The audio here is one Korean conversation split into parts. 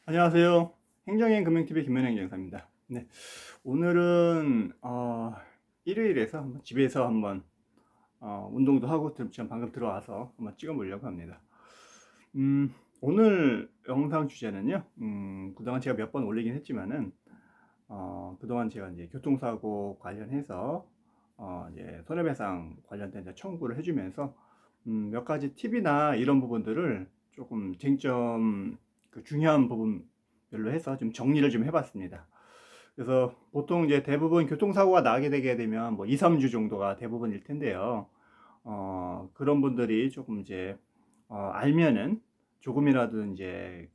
안녕하세요. 행정인 금융TV 김현행정사입니다. 네, 오늘은 일요일에서 한번 집에서 한번 운동도 하고 지금 방금 들어와서 한번 찍어 보려고 합니다. 오늘 영상 주제는요. 그동안 제가 몇 번 올리긴 했지만은 그동안 제가 이제 교통사고 관련해서 이제 손해배상 관련된 이제 청구를 해주면서 몇 가지 팁이나 이런 부분들을 조금 쟁점 중요한 부분별로 해서 좀 정리를 좀 해봤습니다. 그래서 보통 이제 대부분 교통사고가 나게 되게 되면 뭐 2, 3주 정도가 대부분일 텐데요. 그런 분들이 조금 이제 알면은 조금이라도 이제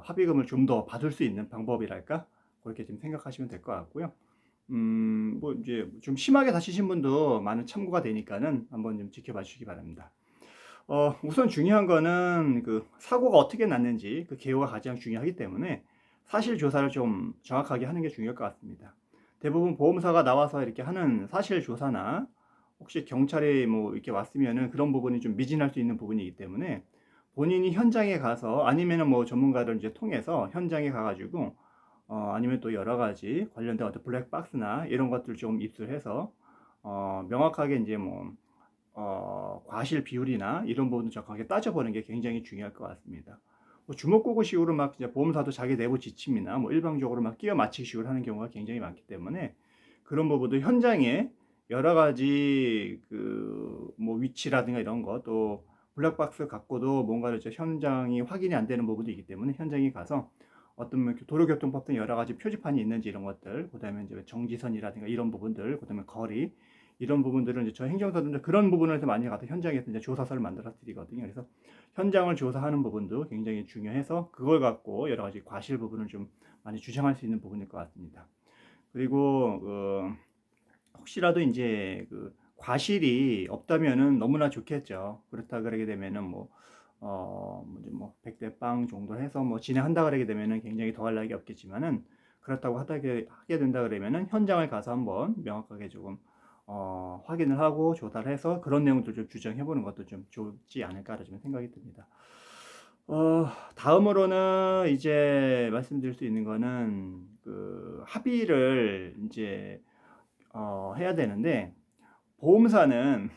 합의금을 좀 더 받을 수 있는 방법이랄까? 그렇게 좀 생각하시면 될 것 같고요. 뭐 이제 좀 심하게 다치신 분도 많은 참고가 되니까는 한번 좀 지켜봐 주시기 바랍니다. 우선 중요한 거는 그 사고가 어떻게 났는지 그 개요가 가장 중요하기 때문에 사실 조사를 좀 정확하게 하는 게 중요할 것 같습니다. 대부분 보험사가 나와서 이렇게 하는 사실 조사나 혹시 경찰이 뭐 이렇게 왔으면은 그런 부분이 좀 미진할 수 있는 부분이기 때문에 본인이 현장에 가서 아니면은 뭐 전문가를 이제 통해서 현장에 가가지고 아니면 또 여러 가지 관련된 어떤 블랙박스나 이런 것들 좀 입수해서 명확하게 이제 뭐 과실 비율이나 이런 부분을 정확하게 따져보는 게 굉장히 중요할 것 같습니다. 뭐 주먹구구식으로 막 이제 보험사도 자기 내부 지침이나 뭐 일방적으로 막 끼워 맞추기식으로 하는 경우가 굉장히 많기 때문에 그런 부분도 현장에 여러 가지 그 뭐 위치라든가 이런 것 또 블랙박스 갖고도 뭔가를 이제 현장이 확인이 안 되는 부분도 있기 때문에 현장에 가서 어떤 뭐 도로교통법 등 여러 가지 표지판이 있는지 이런 것들, 그다음에 이제 정지선이라든가 이런 부분들, 그다음에 거리 이런 부분들은 이제 저 행정사들은 그런 부분에서 많이 가서 현장에서 이제 조사서를 만들어 드리거든요. 그래서 현장을 조사하는 부분도 굉장히 중요해서 그걸 갖고 여러 가지 과실 부분을 좀 많이 주장할 수 있는 부분일 것 같습니다. 그리고 혹시라도 이제 그 과실이 없다면은 너무나 좋겠죠. 그렇다 그러게 되면은 뭐 100대 빵 정도 해서 뭐 진행한다 그러게 되면은 굉장히 더할 나위 없겠지만은 그렇다고 하게 된다 그러면은 현장을 가서 한번 명확하게 조금 확인을 하고 조사를 해서 그런 내용들 좀 규정해 보는 것도 좀 좋지 않을까라는 좀 생각이 듭니다. 다음으로는 이제 말씀드릴 수 있는 거는 그 합의를 이제 해야 되는데 보험사는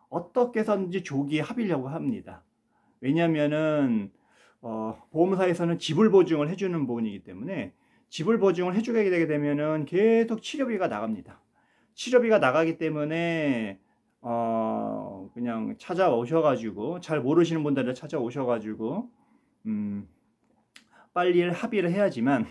어떻게 해서든지 조기에 합의려고 합니다. 왜냐하면은 보험사에서는 지불 보증을 해주는 부분이기 때문에 지불 보증을 해주게 되게 되면은 계속 치료비가 나갑니다. 치료비가 나가기 때문에 그냥 찾아오셔가지고 잘 모르시는 분들을 찾아오셔가지고 음, 빨리 합의를 해야지만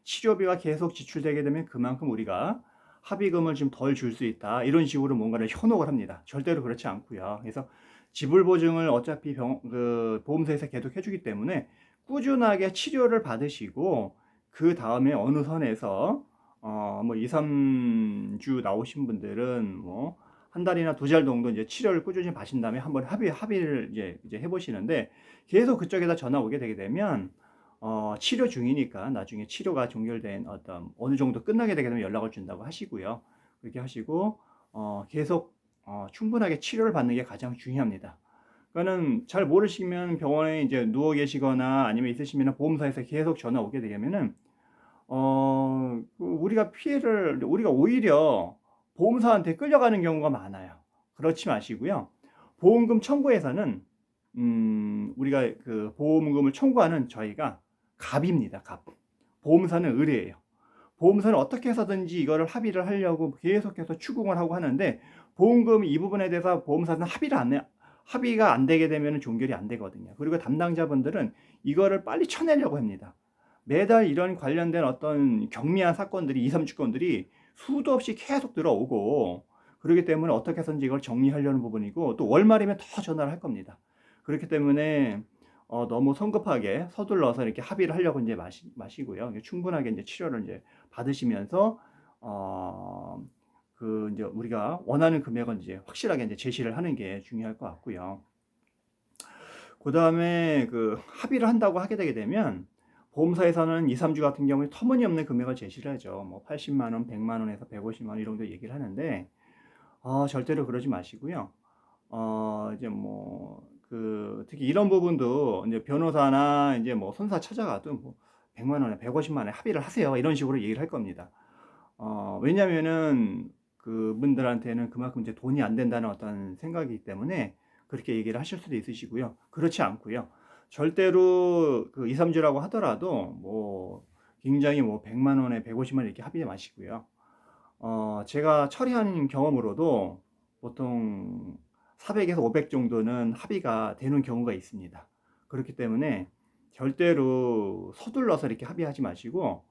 치료비가 계속 지출되게 되면 그만큼 우리가 합의금을 좀 덜 줄 수 있다. 이런 식으로 뭔가를 현혹을 합니다. 절대로 그렇지 않고요. 그래서 지불 보증을 어차피 보험사에서 계속 해주기 때문에 꾸준하게 치료를 받으시고 그 다음에 어느 선에서 뭐 2, 3주 나오신 분들은 뭐 한 달이나 2달 정도 이제 치료를 꾸준히 받으신 다음에 한번 합의를 이제 해보시는데 계속 그쪽에다 전화 오게 되게 되면 치료 중이니까 나중에 치료가 종결된 어떤 어느 정도 끝나게 되게 되면 연락을 준다고 하시고요. 그렇게 하시고 계속 충분하게 치료를 받는 게 가장 중요합니다. 그러니까는 잘 모르시면 병원에 이제 누워 계시거나 아니면 있으시면 보험사에서 계속 전화 오게 되면은 우리가 오히려 보험사한테 끌려가는 경우가 많아요. 그렇지 마시고요. 보험금 청구에서는 우리가 그 보험금을 청구하는 저희가 갑입니다. 갑. 보험사는 의뢰예요. 보험사는 어떻게 해서든지 이거를 합의를 하려고 계속해서 추궁을 하고 하는데 보험금 이 부분에 대해서 보험사는 합의가 안 되게 되면 종결이 안 되거든요. 그리고 담당자분들은 이거를 빨리 쳐내려고 합니다. 매달 이런 관련된 어떤 경미한 사건들이 2, 3주 건들이 수도 없이 계속 들어오고 그렇기 때문에 어떻게 해서든지 이걸 정리하려는 부분이고 또 월말이면 더 전화를 할 겁니다. 그렇기 때문에 너무 성급하게 서둘러서 이렇게 합의를 하려고 이제 마시고요. 충분하게 이제 치료를 이제 받으시면서 이제 우리가 원하는 금액은 이제 확실하게 이제 제시를 하는 게 중요할 것 같고요. 그 다음에 그 합의를 한다고 하게 되게 되면 보험사에서는 2, 3주 같은 경우에 터무니없는 금액을 제시를 하죠. 뭐 80만 원, 100만 원에서 150만 원 이런 정도 얘기를 하는데 절대로 그러지 마시고요. 이제 뭐 특히 이런 부분도 이제 변호사나 이제 뭐 손사 찾아가도 뭐 100만 원에 150만 원에 합의를 하세요. 이런 식으로 얘기를 할 겁니다. 왜냐면은 그분들한테는 그만큼 이제 돈이 안 된다는 어떤 생각이기 때문에 그렇게 얘기를 하실 수도 있으시고요. 그렇지 않고요. 절대로 2-3 주라고 하더라도 뭐 굉장히 뭐 100만 원에 150만 원 이렇게 합의해 마시고요. 제가 처리하는 경험으로도 보통 400에서 500 정도는 합의가 되는 경우가 있습니다. 그렇기 때문에 절대로 서둘러서 이렇게 합의하지 마시고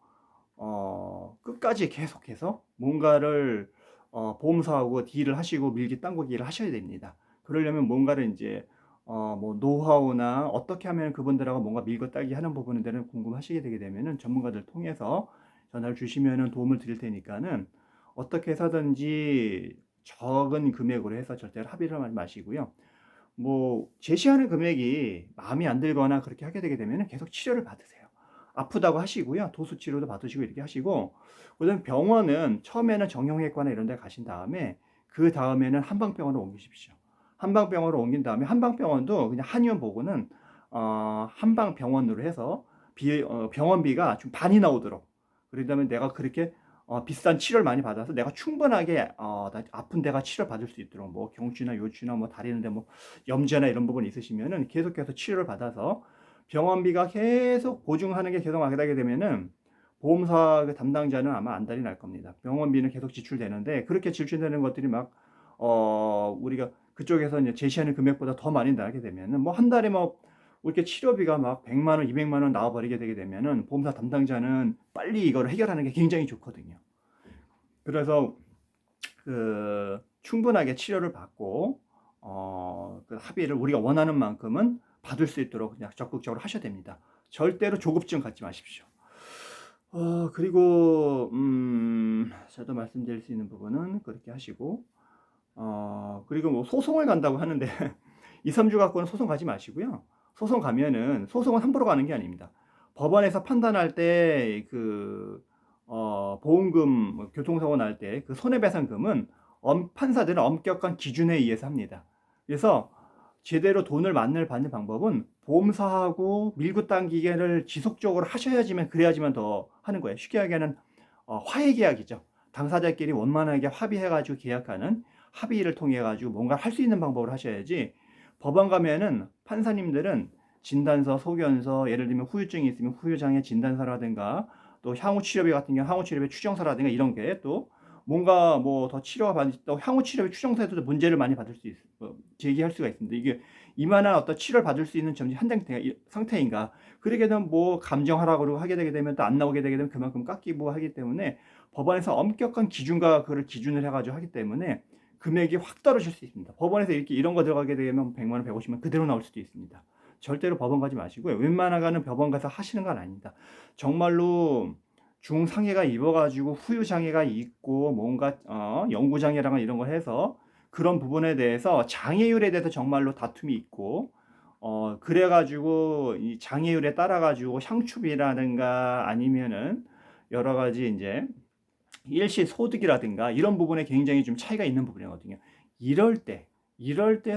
끝까지 계속해서 뭔가를 보험사하고 딜을 하시고 밀기 당기기를 하셔야 됩니다. 그러려면 뭔가를 인제 뭐 노하우나 어떻게 하면 그분들하고 뭔가 밀고 당기기 하는 부분에 대해서 궁금하시게 되게 되면은 전문가들 통해서 전화를 주시면은 도움을 드릴 테니까는 어떻게 해서든지 적은 금액으로 해서 절대로 합의를 하지 마시고요. 뭐 제시하는 금액이 마음에 안 들거나 그렇게 하게 되게 되면은 계속 치료를 받으세요. 아프다고 하시고요. 도수 치료도 받으시고 이렇게 하시고, 그다음에 병원은 처음에는 정형외과나 이런 데 가신 다음에 그다음에는 한방병원으로 옮기십시오. 한방병원으로 옮긴 다음에 한방병원도 그냥 한의원 보고는 한방병원으로 해서 병원비가 좀 반이 나오도록, 그러다면 내가 그렇게 비싼 치료를 많이 받아서 내가 충분하게 나 아픈 데가 치료를 받을 수 있도록, 뭐 경추나 요추나 뭐 다리는데 뭐 염좌나 이런 부분이 있으시면은 계속해서 치료를 받아서 병원비가 계속 보증하는 게 계속 나게 되게 되면은 보험사 담당자는 아마 안달이 날 겁니다. 병원비는 계속 지출되는데 그렇게 지출되는 것들이 막 우리가 그쪽에서 이제 제시하는 금액보다 더 많이 나게 되면은 뭐 한 달에 뭐 이렇게 치료비가 막 100만 원, 200만 원 나와 버리게 되게 되면은 보험사 담당자는 빨리 이거를 해결하는 게 굉장히 좋거든요. 그래서 충분하게 치료를 받고 합의를 우리가 원하는 만큼은 받을 수 있도록 그냥 적극적으로 하셔야 됩니다. 절대로 조급증 갖지 마십시오. 그리고 저도 말씀드릴 수 있는 부분은 그렇게 하시고, 그리고 뭐 소송을 간다고 하는데 2-3주 갖고는 소송 가지 마시고요. 소송 가면은 소송은 함부로 가는 게 아닙니다. 법원에서 판단할 때 보험금, 뭐 교통사고 날 때 그 손해배상금은 판사들은 엄격한 기준에 의해서 합니다. 그래서 제대로 돈을 받는 방법은 보험사하고 밀고 당기기를 지속적으로 하셔야지만, 그래야지만 더 하는 거예요. 쉽게 얘기하면 화해 계약이죠. 당사자끼리 원만하게 합의해 가지고 계약하는 합의를 통해 가지고 뭔가 할 수 있는 방법을 하셔야지, 법원 가면은 판사님들은 진단서, 소견서, 예를 들면 후유증이 있으면 후유장애 진단서라든가, 또 향후 치료비 같은 경우 향후 치료비 추정서라든가 이런 게 또 뭔가 뭐 더 치료가 받을 또 향후 치료비 추정서에도 문제를 많이 받을 수 제기할 수가 있습니다. 이게 이만한 어떤 치료를 받을 수 있는 점 상태인가. 그러게 되면 뭐 감정하라고 하게 되게 되면 또 안 나오게 되게 되면 그만큼 깎이고 하기 때문에 법원에서 엄격한 기준과 그를 기준을 해 가지고 하기 때문에 금액이 확 떨어질 수 있습니다. 법원에서 이렇게 이런 거 들어가게 되면 100만 원, 150만 원 그대로 나올 수도 있습니다. 절대로 법원 가지 마시고요. 웬만하면은 법원 가서 하시는 건 아닙니다. 정말로 중상해가 입어 가지고 후유 장애가 있고 뭔가 영구 장애랑 이런 거 해서 그런 부분에 대해서 장애율에 대해서 정말로 다툼이 있고, 그래 가지고 이 장애율에 따라 가지고 상추비라든가 아니면은 여러 가지 인제 일시 소득이라든가 이런 부분에 굉장히 좀 차이가 있는 부분이거든요. 이럴 때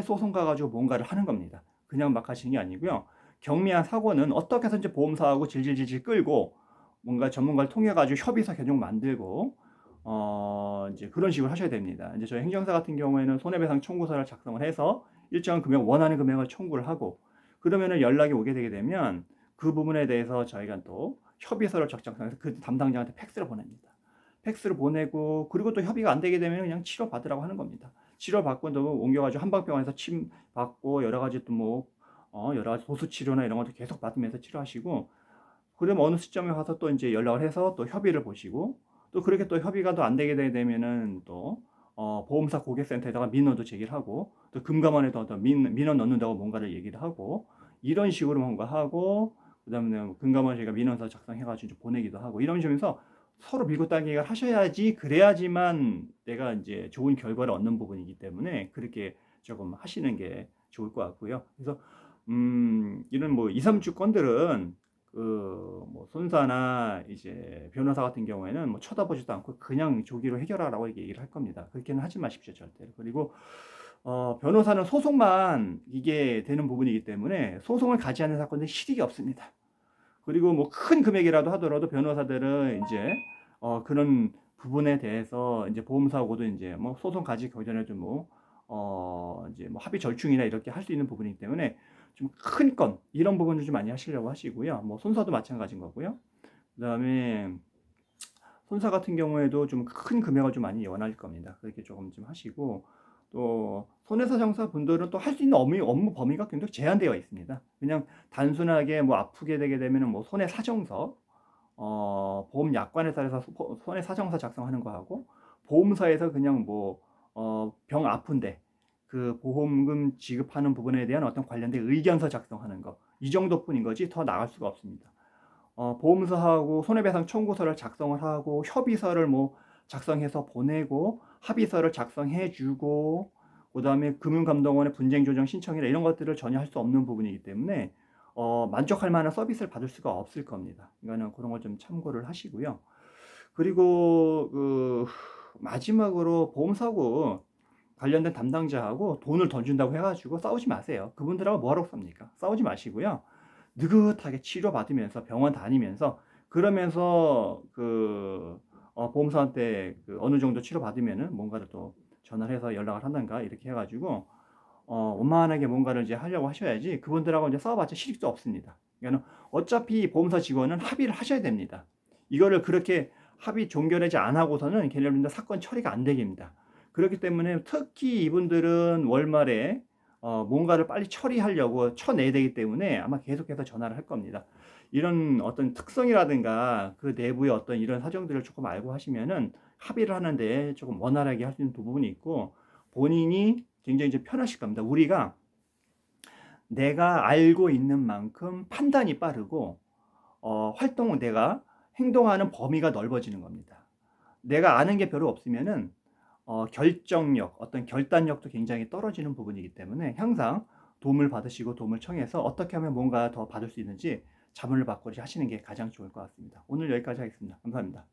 소송 가 가지고 뭔가를 하는 겁니다. 그냥 막 하시는 게 아니고요. 경미한 사고는 어떻게 해서든지 보험사하고 질질질질 끌고 뭔가 전문가를 통해 가지고 협의서 개정 만들고 인제 그런 식으로 하셔야 됩니다. 인제 저희 행정사 같은 경우에는 손해배상 청구서를 작성을 해서 일정한 금액 원하는 금액을 청구를 하고, 그러면은 연락이 오게 되게 되면 그 부분에 대해서 저희가 또 협의서를 작성해서 그 담당자한테 팩스를 보냅니다. 팩스를 보내고, 그리고 또 협의가 안 되게 되면 그냥 치료 받으라고 하는 겁니다. 치료 받고 또 옮겨 가지고 한방병원에서 침 받고 여러 가지 또 뭐 여러 가지 도수 치료나 이런 것도 계속 받으면서 치료하시고, 그러면 어느 시점에 가서 또 인제 연락을 해서 또 협의를 보시고, 또 그렇게 또 협의가 또 안 되게 되면은 또 보험사 고객센터에다가 민원도 제기를 하고, 또 금감원에도 또 민원 넣는다고 뭔가를 얘기를 하고, 이런 식으로 뭔가 하고, 그다음에 금감원에 저희가 민원서 작성해 가지고 좀 보내기도 하고, 이런 식으로 서로 밀고 당기기를 하셔야지, 그래야지만 내가 인제 좋은 결과를 얻는 부분이기 때문에 그렇게 조금 하시는 게 좋을 것 같고요. 그래서 이런 뭐 2-3주 건들은 뭐 손사나 이제 변호사 같은 경우에는 뭐 쳐다보지도 않고 그냥 조기로 해결하라고 이렇게 얘기를 할 겁니다. 그렇게는 하지 마십시오, 절대로. 그리고 변호사는 소송만 이게 되는 부분이기 때문에 소송을 가지 않는 사건들이 실익이 없습니다. 그리고 뭐 큰 금액이라도 하더라도 변호사들은 이제 그런 부분에 대해서 이제 보험사하고도 이제 뭐 소송 가지 전에도 뭐 이제 뭐 합의 절충이나 이렇게 할 수 있는 부분이기 때문에 좀 큰 건 이런 부분을 좀 많이 하시려고 하시고요. 뭐 손사도 마찬가지인 거고요. 그다음에 손사 같은 경우에도 좀 큰 금액을 좀 많이 원할 겁니다. 그렇게 조금 좀 하시고 또 손해사정사 분들은 또 할 수 있는 업무 범위가 굉장히 제한되어 있습니다. 그냥 단순하게 뭐 아프게 되게 되면은 뭐 손해사정서 보험약관회사에서 손해사정서 작성하는 거하고 보험사에서 그냥 뭐 병 아픈데 그 보험금 지급하는 부분에 대한 어떤 관련된 의견서 작성하는 거 이 정도뿐인 거지 더 나갈 수가 없습니다. 보험사하고 손해배상 청구서를 작성을 하고 협의서를 뭐 작성해서 보내고 합의서를 작성해 주고 그다음에 금융감독원의 분쟁조정 신청이나 이런 것들을 전혀 할 수 없는 부분이기 때문에 만족할 만한 서비스를 받을 수가 없을 겁니다. 그러니까는 그런 걸 좀 참고를 하시고요. 그리고 그 마지막으로 보험사고 관련된 담당자하고 돈을 더 준다고 해가지고 싸우지 마세요. 그분들하고 뭐하러 쌉니까? 싸우지 마시고요. 느긋하게 치료받으면서 병원 다니면서 그러면서 보험사한테 어느 정도 치료받으면은 뭔가를 또 전화를 해서 연락을 한단가 이렇게 해가지고 원만하게 뭔가를 이제 하려고 하셔야지 그분들하고 이제 싸워봤자 실익도 없습니다. 그러니까 어차피 보험사 직원은 합의를 하셔야 됩니다. 이거를 그렇게 합의 종결하지 안 하고서는 걔네들도 사건 처리가 안 되겠습니다. 그렇기 때문에 특히 이분들은 월말에 뭔가를 빨리 처리하려고 쳐내야 되기 때문에 아마 계속해서 전화를 할 겁니다. 이런 어떤 특성이라든가 그 내부의 어떤 이런 사정들을 조금 알고 하시면은 합의를 하는데 조금 원활하게 할 수 있는 부분이 있고 본인이 굉장히 이제 편하실 겁니다. 우리가 내가 알고 있는 만큼 판단이 빠르고 활동은 내가 행동하는 범위가 넓어지는 겁니다. 내가 아는 게 별로 없으면은 결정력, 어떤 결단력도 굉장히 떨어지는 부분이기 때문에 항상 도움을 받으시고 도움을 청해서 어떻게 하면 뭔가 더 받을 수 있는지 자문을 받고 하시는 게 가장 좋을 것 같습니다. 오늘 여기까지 하겠습니다. 감사합니다.